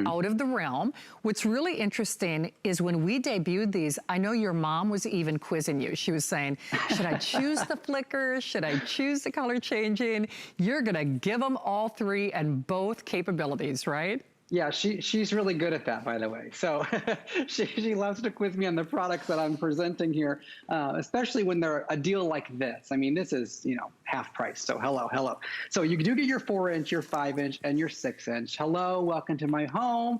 out of the realm. What's really interesting is when we debuted these, I know your mom was even quizzing you. She was saying, should I choose the flicker? Should I choose the color changing? You're gonna give them all three and both capabilities, right? Yeah, she's really good at that, by the way. So she loves to quiz me on the products that I'm presenting here, especially when they're a deal like this. I mean, this is, you know, half price. So hello. So you do get your 4-inch, your 5-inch, and your 6-inch. Hello, welcome to my home.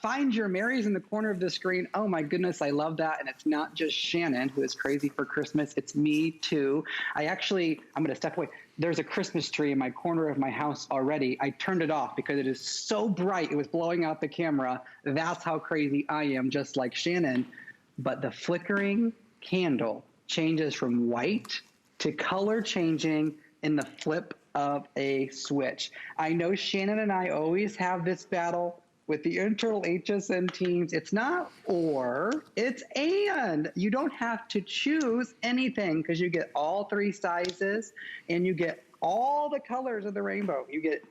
Find Your Marys in the corner of the screen. Oh my goodness, I love that. And it's not just Shannon who is crazy for Christmas. It's me too. I'm going to step away. There's a Christmas tree in my corner of my house already. I turned it off because it is so bright. It was blowing out the camera. That's how crazy I am, just like Shannon. But the flickering candle changes from white to color changing in the flip of a switch. I know Shannon and I always have this battle with the internal HSN teams. It's not or, it's and. You don't have to choose anything because you get all three sizes and you get all the colors of the rainbow. You get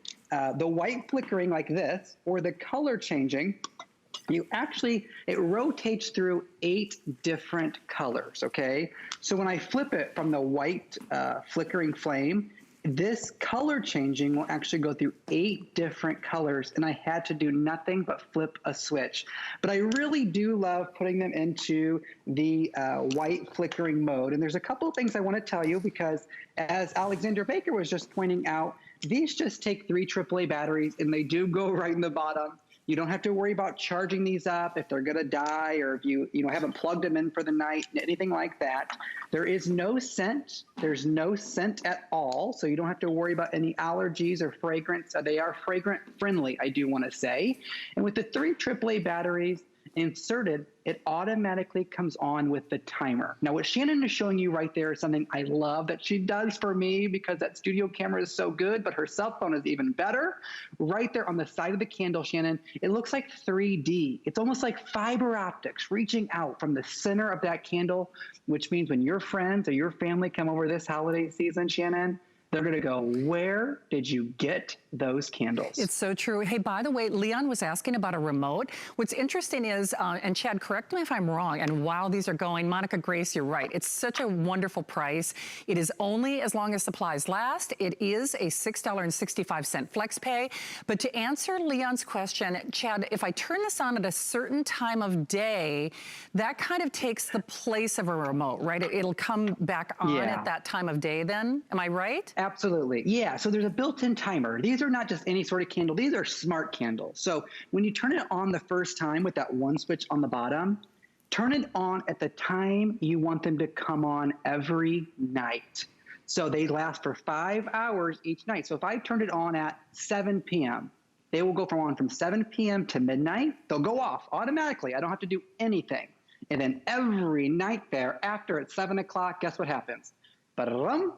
the white flickering like this, or the color changing. It rotates through 8 different colors, okay? So when I flip it from the white flickering flame, this color changing will actually go through 8 different colors, and I had to do nothing but flip a switch. But I really do love putting them into the white flickering mode. And there's a couple of things I want to tell you, because as Alexander Baker was just pointing out, these just take 3 AAA batteries, and they do go right in the bottom. You don't have to worry about charging these up if they're going to die, or if you haven't plugged them in for the night, anything like that. There is no scent. There's no scent at all, so you don't have to worry about any allergies or fragrance. They are fragrant friendly, I do want to say. And with the 3 AAA batteries inserted, it automatically comes on with the timer. Now, what Shannon is showing you right there is something I love that she does for me, because that studio camera is so good, but her cell phone is even better. Right there on the side of the candle, Shannon, it looks like 3D. It's almost like fiber optics reaching out from the center of that candle, which means when your friends or your family come over this holiday season, Shannon, they're going to go, where did you get those candles? It's so true. Hey, by the way, Leon was asking about a remote. What's interesting is, and Chad, correct me if I'm wrong, and while these are going, Monica Grace, you're right. It's such a wonderful price. It is only as long as supplies last. It is a $6.65 flex pay. But to answer Leon's question, Chad, if I turn this on at a certain time of day, that kind of takes the place of a remote, right? It'll come back on at that time of day then. Am I right? Absolutely. Yeah. So there's a built-in timer. These are not just any sort of candle. These are smart candles. So when you turn it on the first time with that one switch on the bottom, turn it on at the time you want them to come on every night. So they last for 5 hours each night. So if I turned it on at 7 p.m., they will go from 7 p.m. to midnight. They'll go off automatically. I don't have to do anything. And then every night thereafter at 7 o'clock, guess what happens?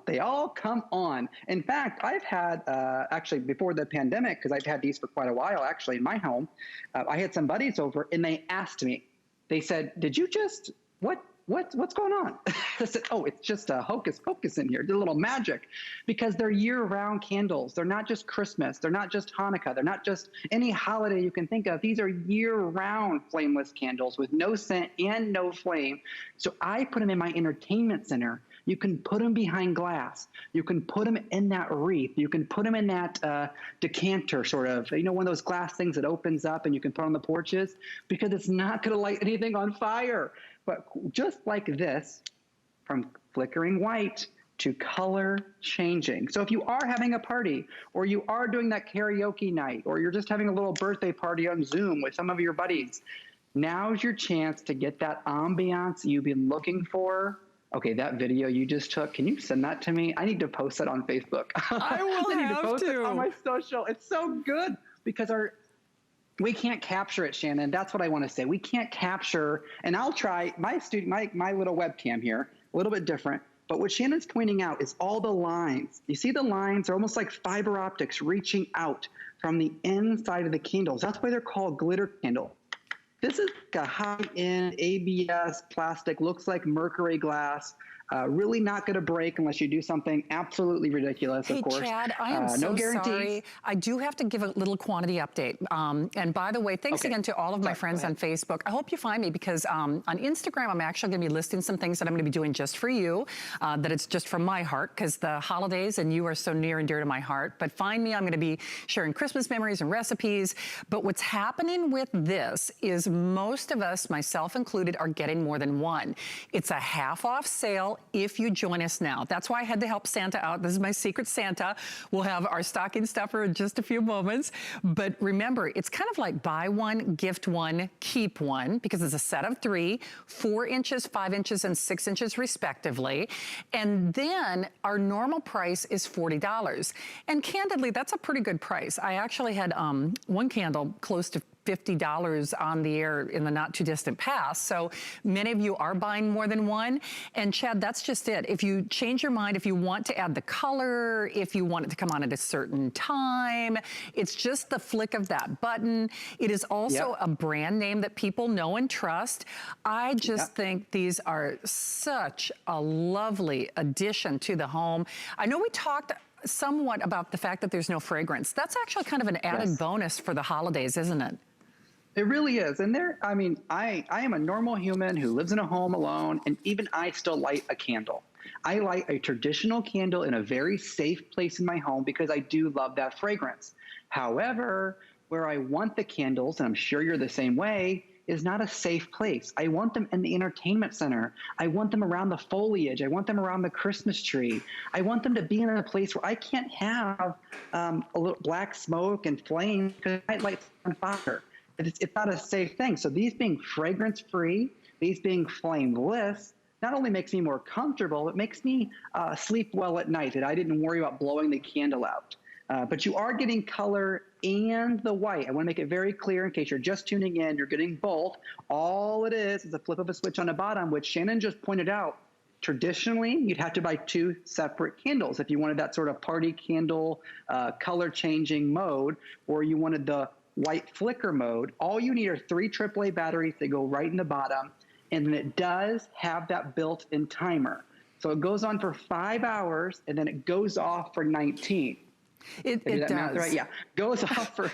They all come on. In fact, I've had, actually before the pandemic, because I've had these for quite a while, actually in my home, I had some buddies over and they asked me, they said, did you just, what's going on? I said, oh, it's just a hocus pocus in here, a little magic, because they're year-round candles. They're not just Christmas. They're not just Hanukkah. They're not just any holiday you can think of. These are year-round flameless candles with no scent and no flame. So I put them in my entertainment center. You can put them behind glass. You can put them in that wreath. You can put them in that decanter, sort of, one of those glass things that opens up and you can put on the porches, because it's not going to light anything on fire. But just like this, from flickering white to color changing. So if you are having a party, or you are doing that karaoke night, or you're just having a little birthday party on Zoom with some of your buddies, now's your chance to get that ambiance you've been looking for. Okay, that video you just took, can you send that to me? I need to post that on Facebook. I will I need have to post to. it on my social. It's so good, because we can't capture it, Shannon. That's what I want to say. We can't capture, and I'll try my little webcam here, a little bit different. But what Shannon's pointing out is all the lines. You see the lines are almost like fiber optics reaching out from the inside of the candles. That's why they're called glitter candle. This is like a high-end ABS plastic, looks like mercury glass. Really not going to break unless you do something absolutely ridiculous, Hey, of course. Chad, I am so no guarantees. sorry. I do have to give a little quantity update. And by the way, thanks again to all of my friends on Facebook. I hope you find me because on Instagram, I'm actually going to be listing some things that I'm going to be doing just for you, that it's just from my heart because the holidays and you are so near and dear to my heart. But find me, I'm going to be sharing Christmas memories and recipes. But what's happening with this is most of us, myself included, are getting more than one. It's a half off sale if you join us now. That's why I had to help Santa out. This is my secret Santa. We'll have our stocking stuffer in just a few moments. But remember, it's kind of like buy one, gift one, keep one, because it's a set of 3, 4 inches, 5 inches, and 6 inches respectively. And then our normal price is $40. And candidly, that's a pretty good price. I actually had one candle close to $50 on the air in the not too distant past. So many of you are buying more than one. And Chad, that's just it. If you change your mind, if you want to add the color, if you want it to come on at a certain time, it's just the flick of that button. It is also a brand name that people know and trust. I just think these are such a lovely addition to the home. I know we talked somewhat about the fact that there's no fragrance. That's actually kind of an added bonus for the holidays, isn't it? It really is. And I mean, I am a normal human who lives in a home alone, and even I still light a candle. I light a traditional candle in a very safe place in my home because I do love that fragrance. However, where I want the candles, and I'm sure you're the same way, is not a safe place. I want them in the entertainment center. I want them around the foliage. I want them around the Christmas tree. I want them to be in a place where I can't have a little black smoke and flame because I light on fire. It's not a safe thing. So these being fragrance-free, these being flameless, not only makes me more comfortable, it makes me sleep well at night, that I didn't worry about blowing the candle out. But you are getting color and the white. I want to make it very clear in case you're just tuning in, you're getting both. All it is a flip of a switch on the bottom, which Shannon just pointed out. Traditionally, you'd have to buy 2 separate candles if you wanted that sort of party candle color-changing mode, or you wanted the white flicker mode. All you need are 3 AAA batteries that go right in the bottom, and then it does have that built-in timer. So it goes on for 5 hours, and then it goes off for 19. It does. Math right? Yeah. Goes on for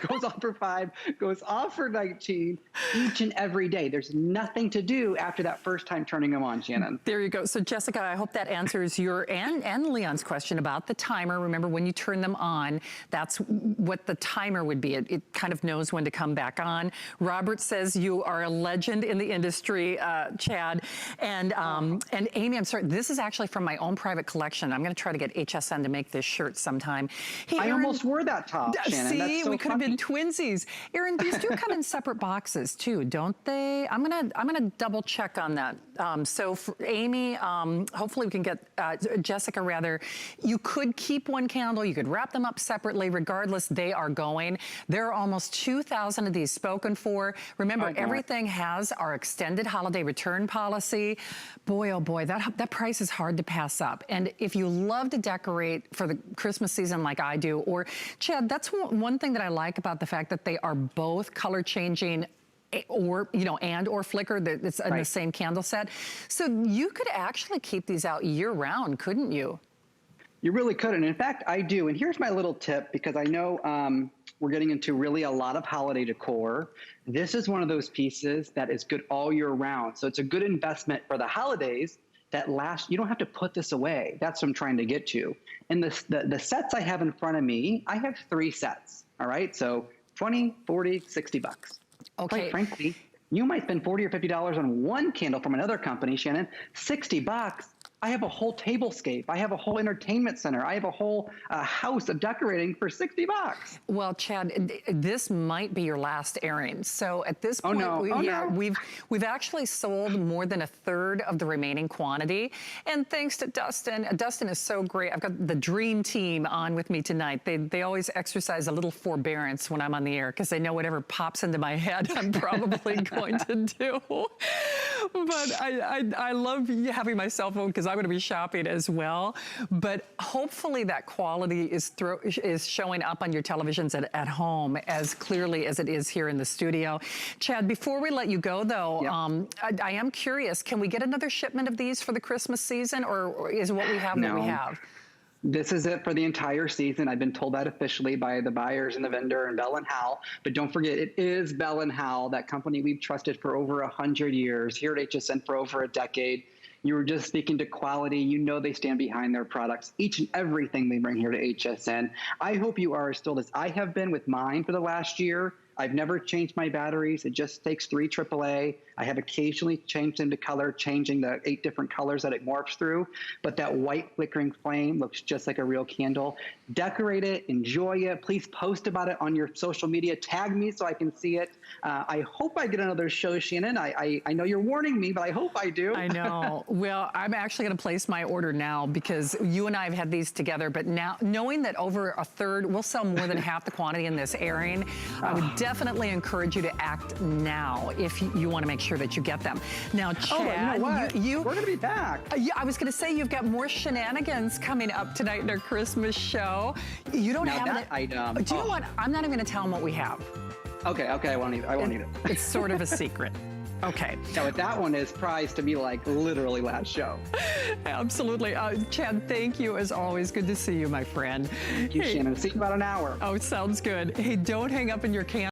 5, goes off for 19 each and every day. There's nothing to do after that first time turning them on, Shannon. There you go. So Jessica, I hope that answers your and Leon's question about the timer. Remember, when you turn them on, that's what the timer would be. It kind of knows when to come back on. Robert says you are a legend in the industry, Chad. And Amy, I'm sorry, this is actually from my own private collection. I'm going to try to get HSN to make this shirt sometime. Hey, I almost wore that top, Shannon. See, that's so we could have been twinsies. Aaron, these do come in separate boxes too, don't they? I'm gonna double check on that. So for Amy, hopefully we can get Jessica rather. You could keep one candle. You could wrap them up separately. Regardless, they are going. There are almost 2,000 of these spoken for. Remember, everything has our extended holiday return policy. Boy, oh boy, that price is hard to pass up. And if you love to decorate for the Christmas season like I do, or Chad, that's one thing that I like about the fact that they are both color changing or, you know, and or flicker, that it's in the same candle set. So you could actually keep these out year round, couldn't you? You really could. And in fact, I do. And here's my little tip, because I know we're getting into really a lot of holiday decor. This is one of those pieces that is good all year round. So it's a good investment for the holidays that last. You don't have to put this away. That's what I'm trying to get to. And the sets I have in front of me, I have 3 sets. All right. So 20, 40, 60 bucks. Okay. Quite frankly, you might spend $40 or $50 on one candle from another company, Shannon. 60 bucks. I have a whole tablescape. I have a whole entertainment center. I have a whole house of decorating for 60 bucks. Well, Chad, this might be your last airing. So at this point, we've actually sold more than 1/3 of the remaining quantity. And thanks to Dustin. Dustin is so great. I've got the dream team on with me tonight. They always exercise a little forbearance when I'm on the air because they know whatever pops into my head, I'm probably going to do. But I love having my cell phone because I'm going to be shopping as well. But hopefully that quality is showing up on your televisions at home as clearly as it is here in the studio. Chad, before we let you go, though, I am curious, can we get another shipment of these for the Christmas season, or is what we have what we have? This is it for the entire season. I've been told that officially by the buyers and the vendor and Bell and Howell. But don't forget, it is Bell and Howell, that company we've trusted for over 100 years, here at HSN for over a decade. You were just speaking to quality. You know they stand behind their products, each and everything they bring here to HSN. I hope you are as thrilled as I have been with mine for the last year. I've never changed my batteries. It just takes 3 AAA. I have occasionally changed them to color, changing the 8 different colors that it morphs through. But that white flickering flame looks just like a real candle. Decorate it, enjoy it. Please post about it on your social media. Tag me so I can see it. I hope I get another show, Shannon. I know you're warning me, but I hope I do. I know. Well, I'm actually going to place my order now because you and I have had these together. But now, knowing that over a third, we'll sell more than half the quantity in this airing, I would definitely encourage you to act now if you want to make sure that you get them. Now, Chad, you know what? We're going to be back. Yeah, I was going to say you've got more shenanigans coming up tonight in our Christmas show. You don't have that item. Do you know what? I'm not even going to tell them what we have. Okay, I won't eat it. It's sort of a secret. Okay. No, but that one is prized to be like literally last show. Absolutely. Chad, thank you as always. Good to see you, my friend. Thank you, Shannon. See you in about an hour. Oh, sounds good. Hey, don't hang up in your can.